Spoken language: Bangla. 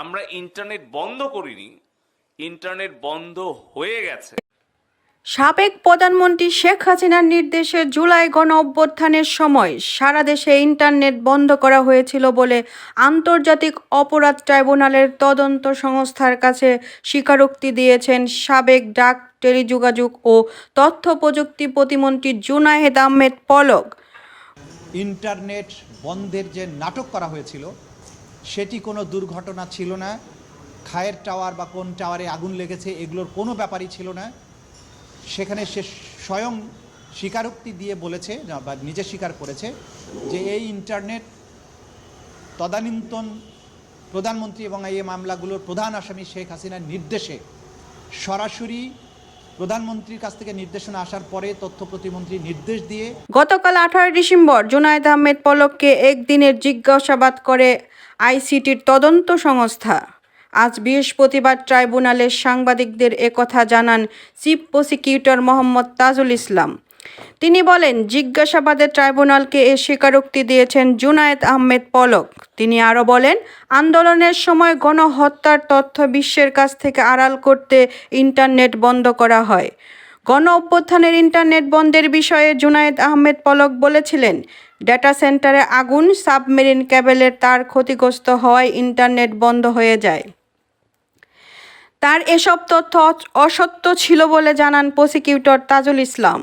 আমরা ইন্টারনেট বন্ধ করিনি, ইন্টারনেট বন্ধ হয়ে গেছে। সাবেক প্রধানমন্ত্রী শেখ হাসিনার নির্দেশে জুলাই গণ অভ্যুত্থানের সময় সারা দেশে ইন্টারনেট বন্ধ করা হয়েছিল বলে আন্তর্জাতিক অপরাধ ট্রাইব্যুনালের তদন্ত সংস্থার কাছে স্বীকারোক্তি দিয়েছেন সাবেক ডাক, টেলিযোগাযোগ ও তথ্য প্রযুক্তি প্রতিমন্ত্রী জুনায়েদ আহমেদ পলক। ইন্টারনেট বন্ধের যে নাটক করা হয়েছিল সেটি কোনো দুর্ঘটনা ছিল না। খায়ের টাওয়ার বা কোন টাওয়ারে আগুন লেগেছে এগুলোর কোনো ব্যাপারই ছিল না। সেখানে সে স্বয়ং স্বীকারোক্তি দিয়ে বলেছে বা নিজে স্বীকার করেছে যে এই ইন্টারনেট তদানীন্তন প্রধানমন্ত্রী এবং এই মামলাগুলোর প্রধান আসামি শেখ হাসিনার নির্দেশে সরাসরি প্রধানমন্ত্রীর কাছ থেকে নির্দেশনা আসার পরে তথ্য প্রতিমন্ত্রী নির্দেশ দিয়ে গতকাল 18 ডিসেম্বর জুনায়েদ আহমেদ পলককে একদিনের জিজ্ঞাসাবাদ করে আইসিটির তদন্ত সংস্থা। আজ বৃহস্পতিবার ট্রাইব্যুনালের সাংবাদিকদের একথা জানান চিফ প্রসিকিউটর মোহাম্মদ তাজুল ইসলাম। তিনি বলেন, জিজ্ঞাসাবাদে ট্রাইব্যুনালকে এ স্বীকারোক্তি দিয়েছেন জুনায়েদ আহমেদ পলক। তিনি আরও বলেন, আন্দোলনের সময় গণহত্যার তথ্য বিশ্বের কাছ থেকে আড়াল করতে ইন্টারনেট বন্ধ করা হয়। গণ অভ্যুত্থানের ইন্টারনেট বন্ধের বিষয়ে জুনায়েদ আহমেদ পলক বলেছিলেন, ডেটা সেন্টারে আগুন, সাবমেরিন কেবলের তার ক্ষতিগ্রস্ত হওয়ায় ইন্টারনেট বন্ধ হয়ে যায়। তার এসব তথ্য অসত্য ছিল বলে জানান প্রসিকিউটর তাজুল ইসলাম।